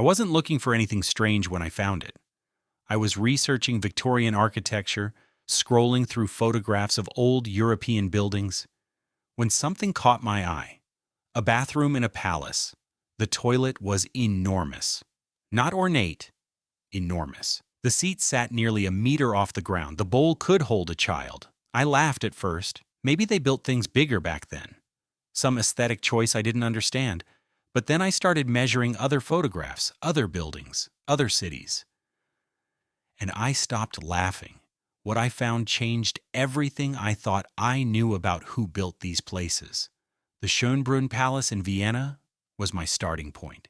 wasn't looking for anything strange when I found it. I was researching Victorian architecture, scrolling through photographs of old European buildings, when something caught my eye. A bathroom in a palace. The toilet was enormous. Not ornate, enormous. The seat sat nearly a meter off the ground. The bowl could hold a child. I laughed at first. Maybe they built things bigger back then. Some aesthetic choice I didn't understand. But then I started measuring other photographs, other buildings, other cities. And I stopped laughing. What I found changed everything I thought I knew about who built these places. The Schönbrunn Palace in Vienna was my starting point.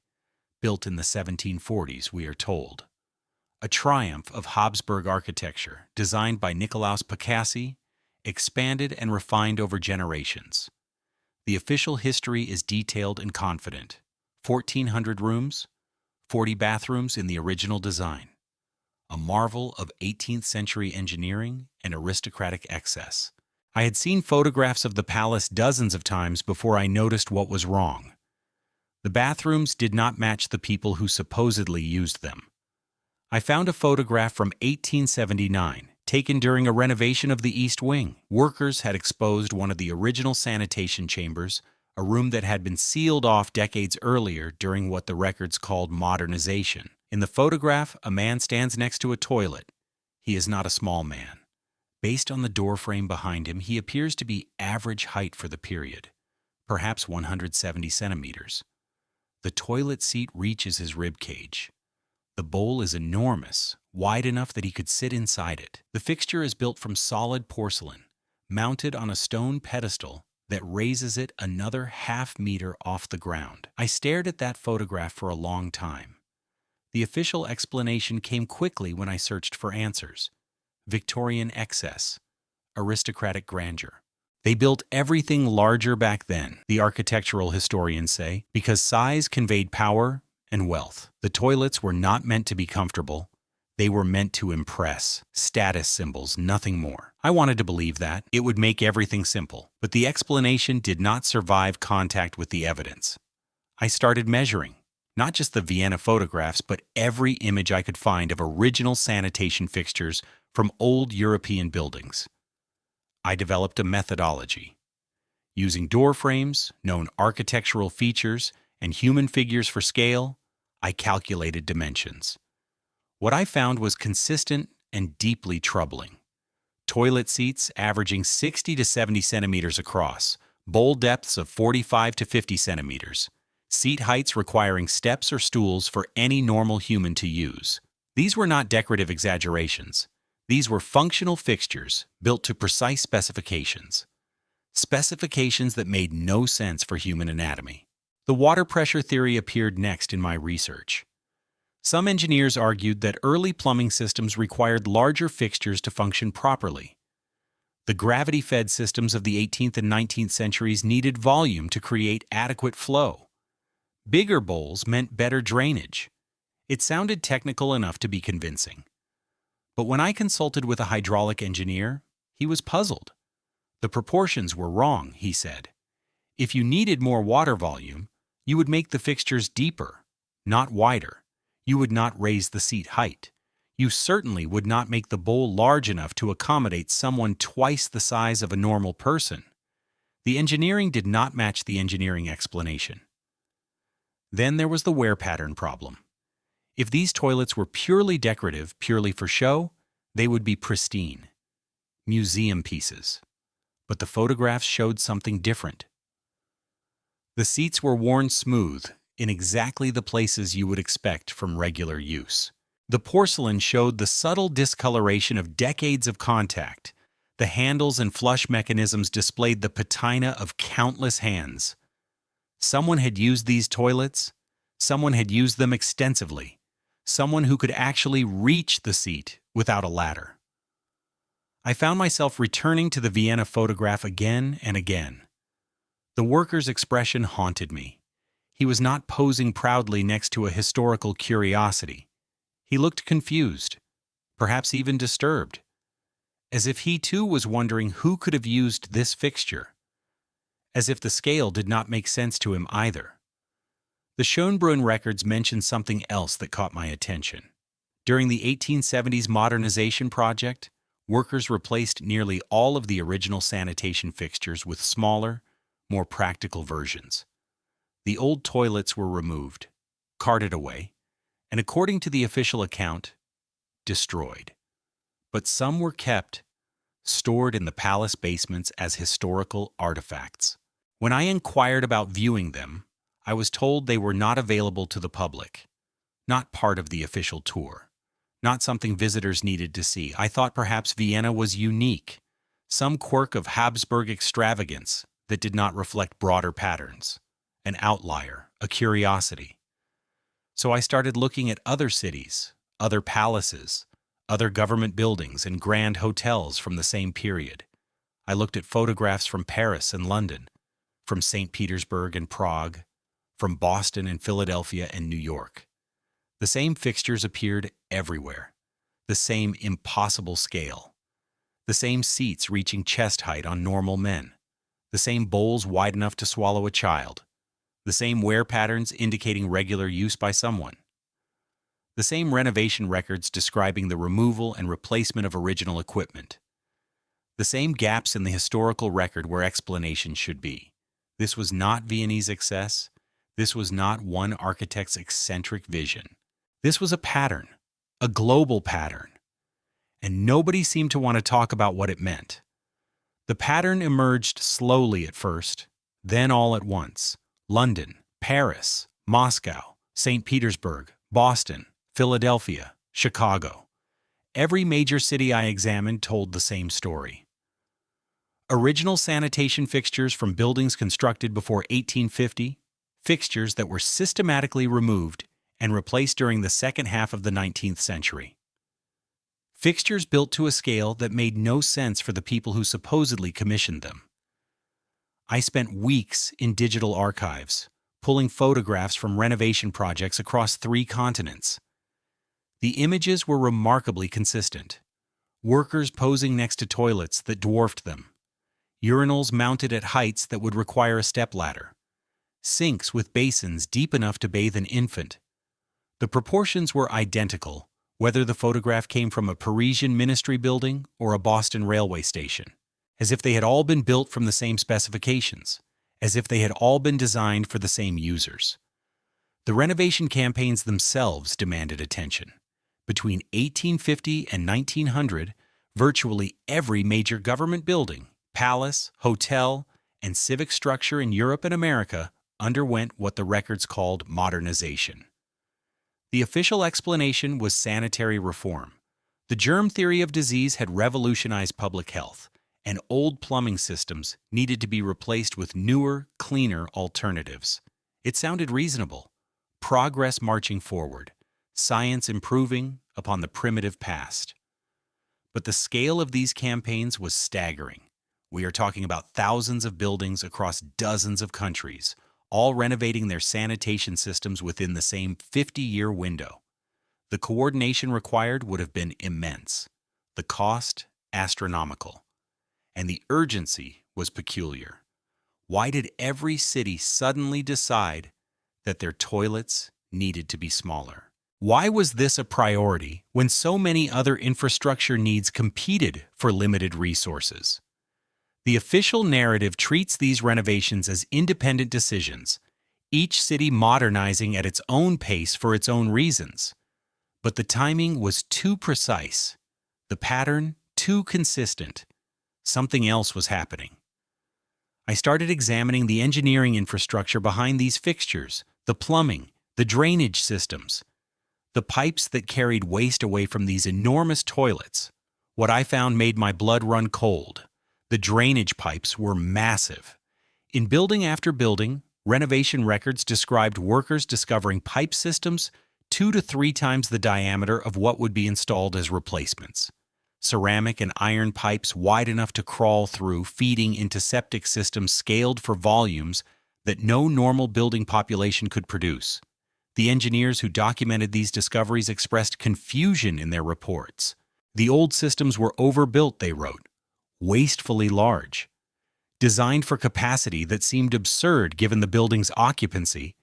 Built in the 1740s, we are told. A triumph of Habsburg architecture, designed by Nicolaus Pacassi, expanded and refined over generations. The official history is detailed and confident. 1,400 rooms, 40 bathrooms in the original design. A marvel of 18th century engineering and aristocratic excess. I had seen photographs of the palace dozens of times before I noticed what was wrong. The bathrooms did not match the people who supposedly used them. I found a photograph from 1879, taken during a renovation of the East Wing. Workers had exposed one of the original sanitation chambers, a room that had been sealed off decades earlier during what the records called modernization. In the photograph, a man stands next to a toilet. He is not a small man. Based on the doorframe behind him, he appears to be average height for the period, perhaps 170 centimeters. The toilet seat reaches his rib cage. The bowl is enormous, wide enough that he could sit inside it. The fixture is built from solid porcelain, mounted on a stone pedestal that raises it another half-meter off the ground. I stared at that photograph for a long time. The official explanation came quickly when I searched for answers. Victorian excess, aristocratic grandeur. They built everything larger back then, the architectural historians say, because size conveyed power and wealth. The toilets were not meant to be comfortable. They were meant to impress. Status symbols, nothing more. I wanted to believe that. It would make everything simple. But the explanation did not survive contact with the evidence. I started measuring. Not just the Vienna photographs, but every image I could find of original sanitation fixtures from old European buildings. I developed a methodology. Using door frames, known architectural features, and human figures for scale, I calculated dimensions. What I found was consistent and deeply troubling. Toilet seats averaging 60 to 70 centimeters across, bowl depths of 45 to 50 centimeters, seat heights requiring steps or stools for any normal human to use. These were not decorative exaggerations. These were functional fixtures built to precise specifications. Specifications that made no sense for human anatomy. The water pressure theory appeared next in my research. Some engineers argued that early plumbing systems required larger fixtures to function properly. The gravity-fed systems of the 18th and 19th centuries needed volume to create adequate flow. Bigger bowls meant better drainage. It sounded technical enough to be convincing. But when I consulted with a hydraulic engineer, he was puzzled. The proportions were wrong, he said. If you needed more water volume, you would make the fixtures deeper, not wider. You would not raise the seat height. You certainly would not make the bowl large enough to accommodate someone twice the size of a normal person. The engineering did not match the engineering explanation. Then there was the wear pattern problem. If these toilets were purely decorative, purely for show, they would be pristine. Museum pieces. But the photographs showed something different. The seats were worn smooth, in exactly the places you would expect from regular use. The porcelain showed the subtle discoloration of decades of contact. The handles and flush mechanisms displayed the patina of countless hands. Someone had used these toilets. Someone had used them extensively. Someone who could actually reach the seat without a ladder. I found myself returning to the Vienna photograph again and again. The worker's expression haunted me. He was not posing proudly next to a historical curiosity. He looked confused, perhaps even disturbed, as if he too was wondering who could have used this fixture, as if the scale did not make sense to him either. The Schönbrunn records mention something else that caught my attention. During the 1870s modernization project, workers replaced nearly all of the original sanitation fixtures with smaller, more practical versions. The old toilets were removed, carted away, and according to the official account, destroyed. But some were kept, stored in the palace basements as historical artifacts. When I inquired about viewing them, I was told they were not available to the public, not part of the official tour, not something visitors needed to see. I thought perhaps Vienna was unique, some quirk of Habsburg extravagance that did not reflect broader patterns, an outlier, a curiosity. So I started looking at other cities, other palaces, other government buildings and grand hotels from the same period. I looked at photographs from Paris and London, from St. Petersburg and Prague, from Boston and Philadelphia and New York. The same fixtures appeared everywhere, the same impossible scale, the same seats reaching chest height on normal men, the same bowls wide enough to swallow a child, the same wear patterns indicating regular use by someone, the same renovation records describing the removal and replacement of original equipment, the same gaps in the historical record where explanation should be. This was not Viennese excess. This was not one architect's eccentric vision. This was a pattern, a global pattern, and nobody seemed to want to talk about what it meant. The pattern emerged slowly at first, then all at once. London, Paris, Moscow, St. Petersburg, Boston, Philadelphia, Chicago. Every major city I examined told the same story. Original sanitation fixtures from buildings constructed before 1850, fixtures that were systematically removed and replaced during the second half of the 19th century. Fixtures built to a scale that made no sense for the people who supposedly commissioned them. I spent weeks in digital archives, pulling photographs from renovation projects across 3 continents. The images were remarkably consistent. Workers posing next to toilets that dwarfed them. Urinals mounted at heights that would require a stepladder. Sinks with basins deep enough to bathe an infant. The proportions were identical, whether the photograph came from a Parisian ministry building or a Boston railway station, as if they had all been built from the same specifications, as if they had all been designed for the same users. The renovation campaigns themselves demanded attention. Between 1850 and 1900, virtually every major government building, palace, hotel, and civic structure in Europe and America underwent what the records called modernization. The official explanation was sanitary reform. The germ theory of disease had revolutionized public health, and old plumbing systems needed to be replaced with newer, cleaner alternatives. It sounded reasonable. Progress marching forward, science improving upon the primitive past. But the scale of these campaigns was staggering. We are talking about thousands of buildings across dozens of countries, all renovating their sanitation systems within the same 50-year window. The coordination required would have been immense, the cost astronomical, and the urgency was peculiar. Why did every city suddenly decide that their toilets needed to be smaller? Why was this a priority when so many other infrastructure needs competed for limited resources? The official narrative treats these renovations as independent decisions, each city modernizing at its own pace for its own reasons. But the timing was too precise, the pattern too consistent. Something else was happening. I started examining the engineering infrastructure behind these fixtures, the plumbing, the drainage systems, the pipes that carried waste away from these enormous toilets. What I found made my blood run cold. The drainage pipes were massive. In building after building, renovation records described workers discovering pipe systems 2 to 3 times the diameter of what would be installed as replacements. Ceramic and iron pipes wide enough to crawl through, feeding into septic systems scaled for volumes that no normal building population could produce. The engineers who documented these discoveries expressed confusion in their reports. The old systems were overbuilt, they wrote, wastefully large, designed for capacity that seemed absurd given the building's occupancy,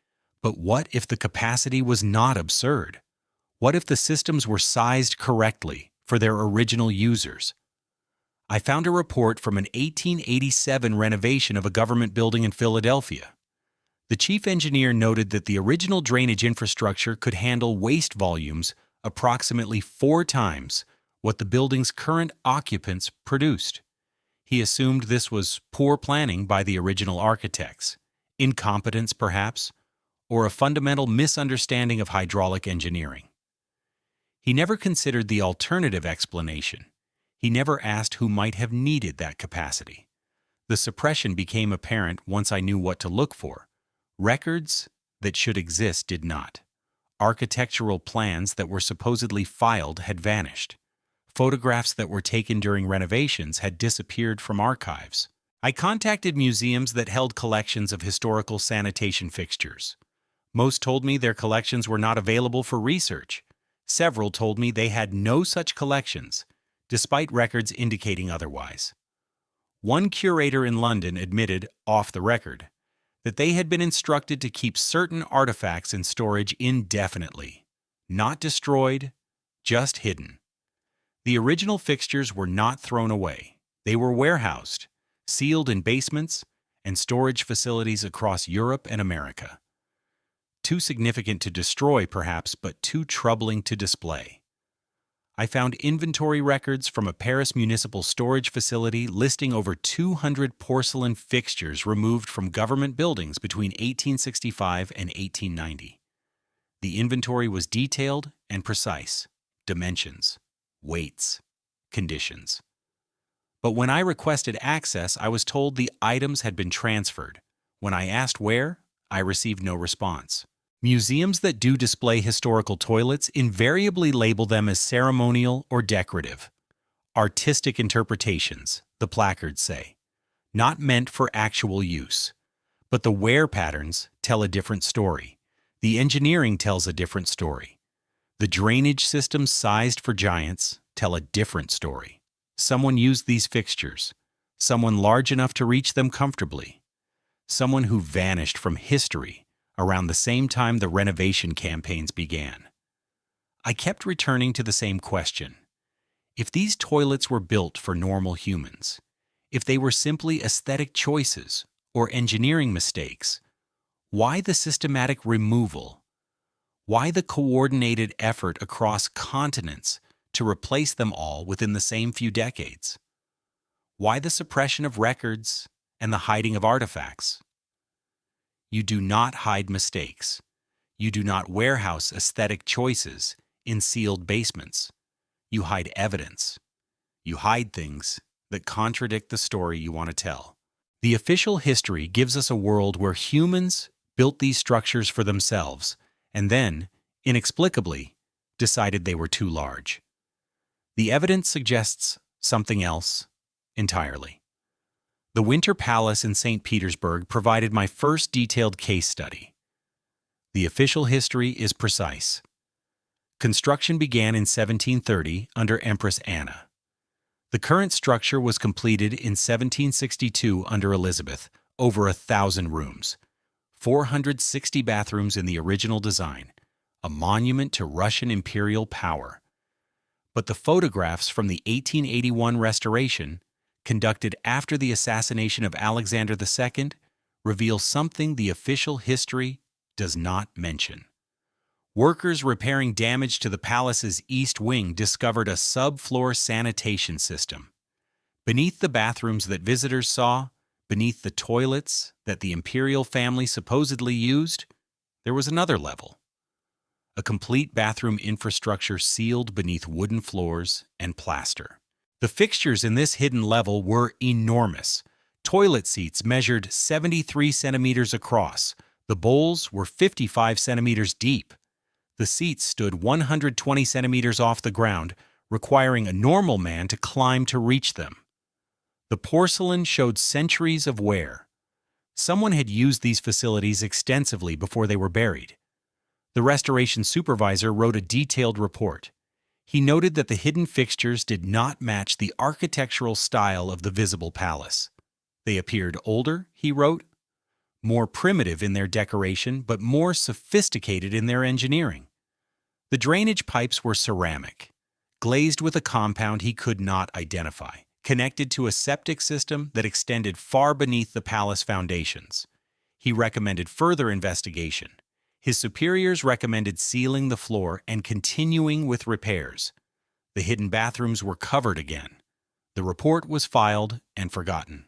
But what if the capacity was not absurd? What if the systems were sized correctly for their original users? I found a report from an 1887 renovation of a government building in Philadelphia. The chief engineer noted that the original drainage infrastructure could handle waste volumes approximately 4 times what the building's current occupants produced. He assumed this was poor planning by the original architects, incompetence perhaps, or a fundamental misunderstanding of hydraulic engineering. He never considered the alternative explanation. He never asked who might have needed that capacity. The suppression became apparent once I knew what to look for. Records that should exist did not. Architectural plans that were supposedly filed had vanished. Photographs that were taken during renovations had disappeared from archives. I contacted museums that held collections of historical sanitation fixtures. Most told me their collections were not available for research. Several told me they had no such collections, despite records indicating otherwise. One curator in London admitted, off the record, that they had been instructed to keep certain artifacts in storage indefinitely, not destroyed, just hidden. The original fixtures were not thrown away. They were warehoused, sealed in basements and storage facilities across Europe and America. Too significant to destroy, perhaps, but too troubling to display. I found inventory records from a Paris municipal storage facility listing over 200 porcelain fixtures removed from government buildings between 1865 and 1890. The inventory was detailed and precise: dimensions, weights, conditions. But when I requested access, I was told the items had been transferred. When I asked where, I received no response. Museums that do display historical toilets invariably label them as ceremonial or decorative. Artistic interpretations, the placards say, not meant for actual use. But the wear patterns tell a different story. The engineering tells a different story. The drainage systems sized for giants tell a different story. Someone used these fixtures, someone large enough to reach them comfortably, someone who vanished from history around the same time the renovation campaigns began. I kept returning to the same question. If these toilets were built for normal humans, if they were simply aesthetic choices or engineering mistakes, why the systematic removal? Why the coordinated effort across continents to replace them all within the same few decades? Why the suppression of records and the hiding of artifacts? You do not hide mistakes. You do not warehouse aesthetic choices in sealed basements. You hide evidence. You hide things that contradict the story you want to tell. The official history gives us a world where humans built these structures for themselves and then, inexplicably, decided they were too large. The evidence suggests something else entirely. The Winter Palace in St. Petersburg provided my first detailed case study. The official history is precise. Construction began in 1730 under Empress Anna. The current structure was completed in 1762 under Elizabeth, over 1,000 rooms, 460 bathrooms in the original design, a monument to Russian imperial power. But the photographs from the 1881 restoration, conducted after the assassination of Alexander II, reveal something the official history does not mention. Workers repairing damage to the palace's east wing discovered a subfloor sanitation system. Beneath the bathrooms that visitors saw, beneath the toilets that the imperial family supposedly used, there was another level. A complete bathroom infrastructure sealed beneath wooden floors and plaster. The fixtures in this hidden level were enormous. Toilet seats measured 73 centimeters across. The bowls were 55 centimeters deep. The seats stood 120 centimeters off the ground, requiring a normal man to climb to reach them. The porcelain showed centuries of wear. Someone had used these facilities extensively before they were buried. The restoration supervisor wrote a detailed report. He noted that the hidden fixtures did not match the architectural style of the visible palace. They appeared older, he wrote, more primitive in their decoration but more sophisticated in their engineering. The drainage pipes were ceramic, glazed with a compound he could not identify, connected to a septic system that extended far beneath the palace foundations. He recommended further investigation. His superiors recommended sealing the floor and continuing with repairs. The hidden bathrooms were covered again. The report was filed and forgotten.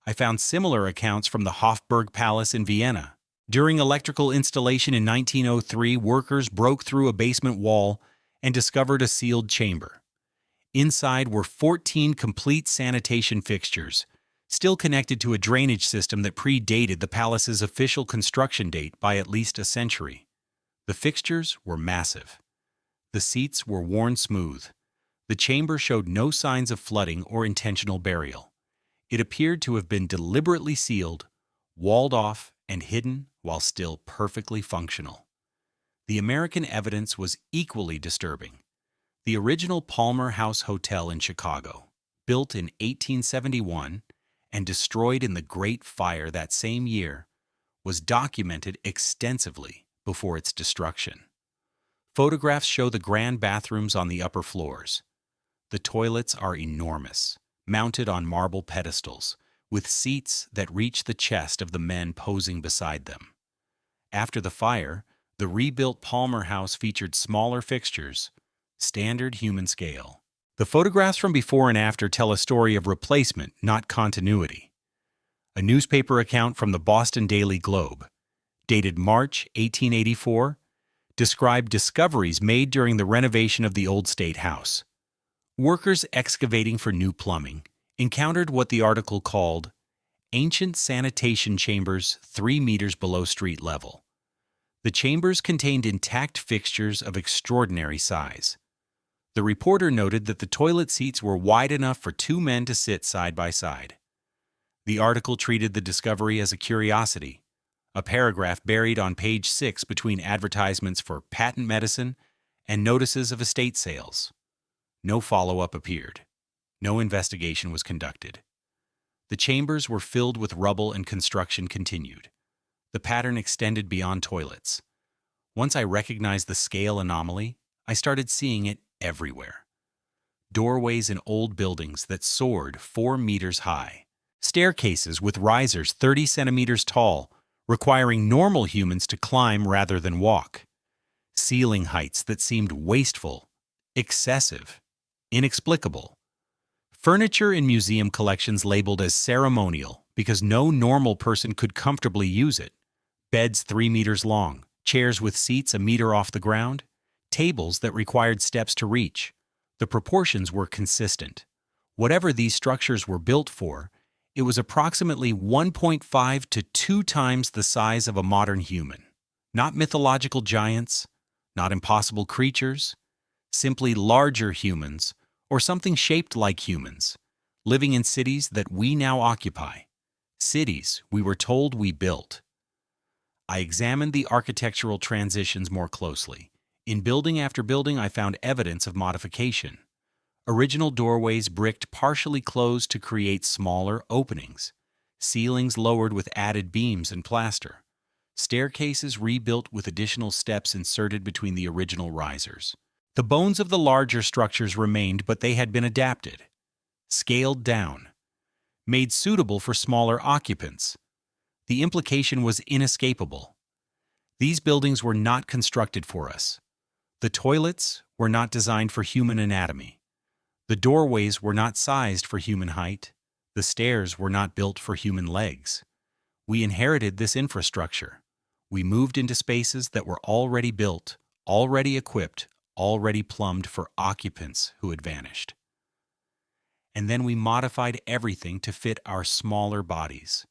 I found similar accounts from the Hofburg Palace in Vienna. During electrical installation in 1903, workers broke through a basement wall and discovered a sealed chamber. Inside were 14 complete sanitation fixtures, still connected to a drainage system that predated the palace's official construction date by at least a century. The fixtures were massive. The seats were worn smooth. The chamber showed no signs of flooding or intentional burial. It appeared to have been deliberately sealed, walled off, and hidden while still perfectly functional. The American evidence was equally disturbing. The original Palmer House Hotel in Chicago, built in 1871 and destroyed in the Great Fire that same year, was documented extensively before its destruction. Photographs show the grand bathrooms on the upper floors. The toilets are enormous, mounted on marble pedestals, with seats that reach the chest of the men posing beside them. After the fire, the rebuilt Palmer House featured smaller fixtures, standard human scale. The photographs from before and after tell a story of replacement, not continuity. A newspaper account from the Boston Daily Globe, dated March 1884, described discoveries made during the renovation of the old State House. Workers excavating for new plumbing encountered what the article called ancient sanitation chambers 3 meters below street level. The chambers contained intact fixtures of extraordinary size. The reporter noted that the toilet seats were wide enough for 2 men to sit side by side. The article treated the discovery as a curiosity, a paragraph buried on page 6 between advertisements for patent medicine and notices of estate sales. No follow-up appeared. No investigation was conducted. The chambers were filled with rubble and construction continued. The pattern extended beyond toilets. Once I recognized the scale anomaly, I started seeing it everywhere. Doorways in old buildings that soared 4 meters high. Staircases with risers 30 centimeters tall, requiring normal humans to climb rather than walk. Ceiling heights that seemed wasteful, excessive, inexplicable. Furniture in museum collections labeled as ceremonial because no normal person could comfortably use it. Beds 3 meters long, chairs with seats a meter off the ground, tables that required steps to reach. The proportions were consistent. Whatever these structures were built for, it was approximately 1.5 to 2 times the size of a modern human. Not mythological giants, not impossible creatures, simply larger humans, or something shaped like humans, living in cities that we now occupy, cities we were told we built. I examined the architectural transitions more closely. In building after building, I found evidence of modification. Original doorways bricked partially closed to create smaller openings, ceilings lowered with added beams and plaster, staircases rebuilt with additional steps inserted between the original risers. The bones of the larger structures remained, but they had been adapted, scaled down, made suitable for smaller occupants. The implication was inescapable. These buildings were not constructed for us. The toilets were not designed for human anatomy. The doorways were not sized for human height. The stairs were not built for human legs. We inherited this infrastructure. We moved into spaces that were already built, already equipped, already plumbed for occupants who had vanished. And then we modified everything to fit our smaller bodies.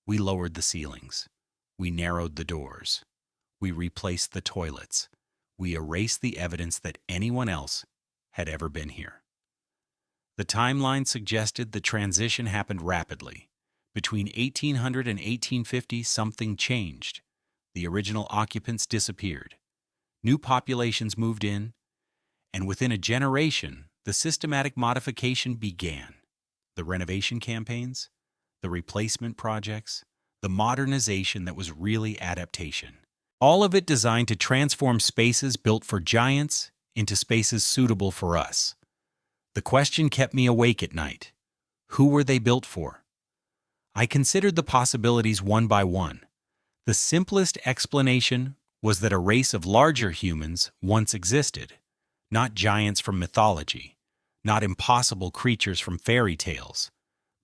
We lowered the ceilings. We narrowed the doors. We replaced the toilets. We erased the evidence that anyone else had ever been here. The timeline suggested the transition happened rapidly. Between 1800 and 1850, something changed. The original occupants disappeared. New populations moved in, and within a generation, the systematic modification began. The renovation campaigns, the replacement projects, the modernization that was really adaptation. All of it designed to transform spaces built for giants into spaces suitable for us. The question kept me awake at night. Who were they built for? I considered the possibilities one by one. The simplest explanation was that a race of larger humans once existed, not giants from mythology, not impossible creatures from fairy tales,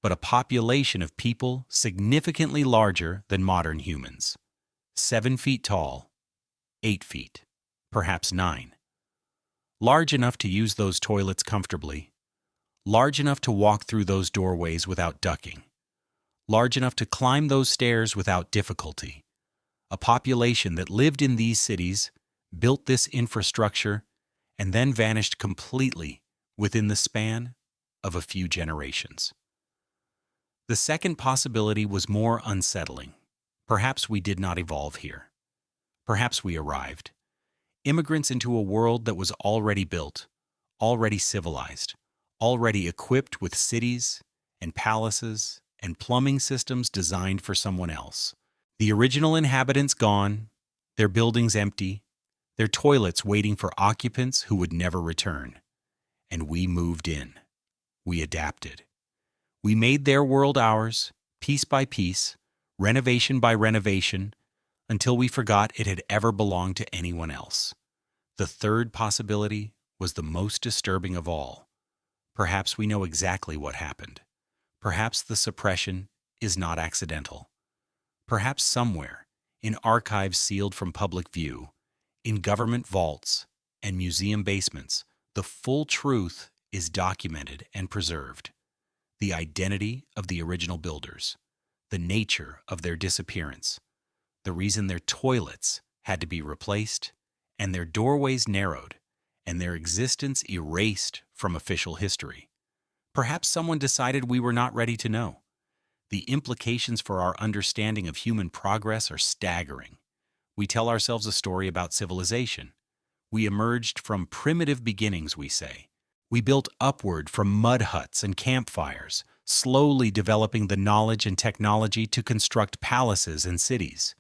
but a population of people significantly larger than modern humans. 7 feet tall, 8 feet, perhaps 9. Large enough to use those toilets comfortably, large enough to walk through those doorways without ducking, large enough to climb those stairs without difficulty. A population that lived in these cities, built this infrastructure, and then vanished completely within the span of a few generations. The second possibility was more unsettling. Perhaps we did not evolve here. Perhaps we arrived, immigrants into a world that was already built, already civilized, already equipped with cities and palaces and plumbing systems designed for someone else. The original inhabitants gone, their buildings empty, their toilets waiting for occupants who would never return. And we moved in. We adapted. We made their world ours, piece by piece, renovation by renovation, until we forgot it had ever belonged to anyone else. The third possibility was the most disturbing of all. Perhaps we know exactly what happened. Perhaps the suppression is not accidental. Perhaps somewhere, in archives sealed from public view, in government vaults and museum basements, the full truth is documented and preserved. The identity of the original builders, the nature of their disappearance, the reason their toilets had to be replaced, and their doorways narrowed, and their existence erased from official history. Perhaps someone decided we were not ready to know. The implications for our understanding of human progress are staggering. We tell ourselves a story about civilization. We emerged from primitive beginnings, we say. We built upward from mud huts and campfires, slowly developing the knowledge and technology to construct palaces and cities.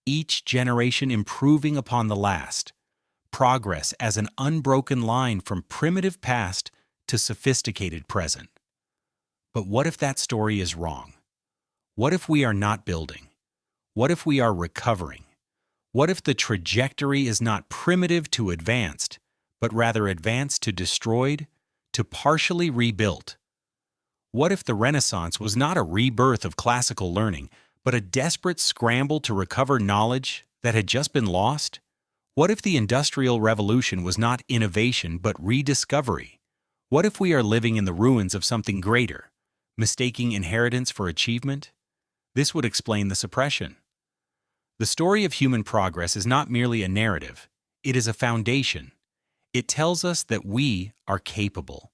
Each generation improving upon the last. Progress as an unbroken line from primitive past to sophisticated present. But what if that story is wrong? What if we are not building? What if we are recovering? What if the trajectory is not primitive to advanced, but rather advanced to destroyed, to partially rebuilt? What if the Renaissance was not a rebirth of classical learning, but a desperate scramble to recover knowledge that had just been lost? What if the Industrial Revolution was not innovation but rediscovery? What if we are living in the ruins of something greater, mistaking inheritance for achievement? This would explain the suppression. The story of human progress is not merely a narrative, it is a foundation. It tells us that we are capable,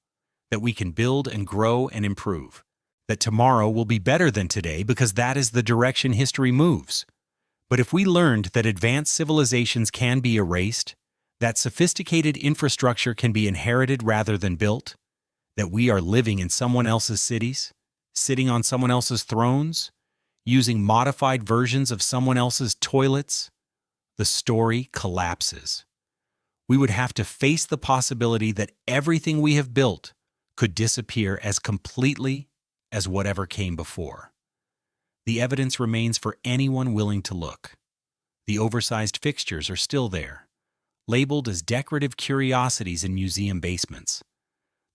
that we can build and grow and improve, that tomorrow will be better than today because that is the direction history moves. But if we learned that advanced civilizations can be erased, that sophisticated infrastructure can be inherited rather than built, that we are living in someone else's cities, sitting on someone else's thrones, using modified versions of someone else's toilets, the story collapses. We would have to face the possibility that everything we have built could disappear as completely as whatever came before. The evidence remains for anyone willing to look. The oversized fixtures are still there, labeled as decorative curiosities in museum basements.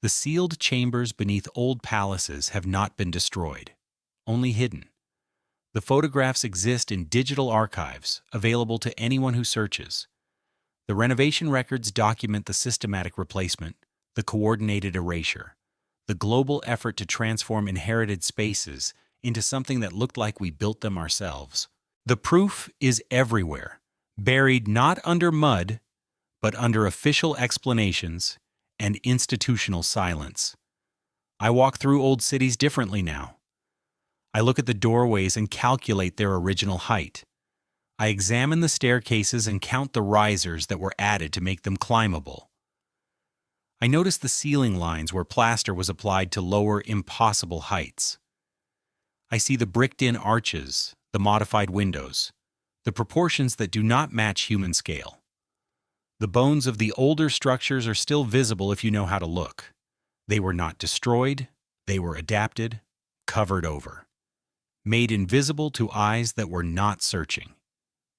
The sealed chambers beneath old palaces have not been destroyed, only hidden. The photographs exist in digital archives, available to anyone who searches. The renovation records document the systematic replacement, the coordinated erasure, the global effort to transform inherited spaces into something that looked like we built them ourselves. The proof is everywhere, buried not under mud, but under official explanations and institutional silence. I walk through old cities differently now. I look at the doorways and calculate their original height. I examine the staircases and count the risers that were added to make them climbable. I notice the ceiling lines where plaster was applied to lower impossible heights. I see the bricked-in arches, the modified windows, the proportions that do not match human scale. The bones of the older structures are still visible if you know how to look. They were not destroyed, they were adapted, covered over, made invisible to eyes that were not searching.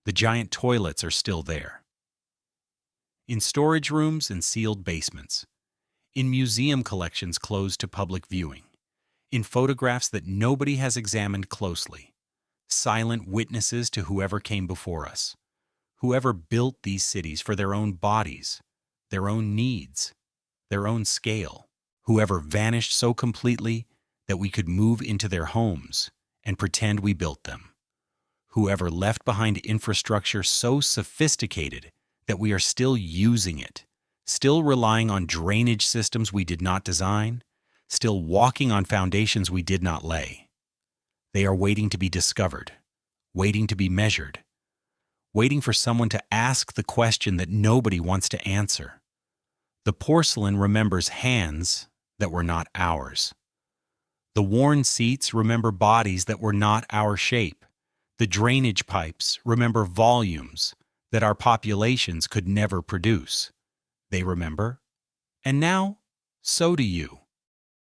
The giant toilets are still there. In storage rooms and sealed basements, in museum collections closed to public viewing, in photographs that nobody has examined closely, silent witnesses to whoever came before us, whoever built these cities for their own bodies, their own needs, their own scale, whoever vanished so completely that we could move into their homes and pretend we built them, whoever left behind infrastructure so sophisticated that we are still using it, still relying on drainage systems we did not design, still walking on foundations we did not lay. They are waiting to be discovered, waiting to be measured, waiting for someone to ask the question that nobody wants to answer. The porcelain remembers hands that were not ours. The worn seats remember bodies that were not our shape. The drainage pipes remember volumes that our populations could never produce. They remember, and now, so do you.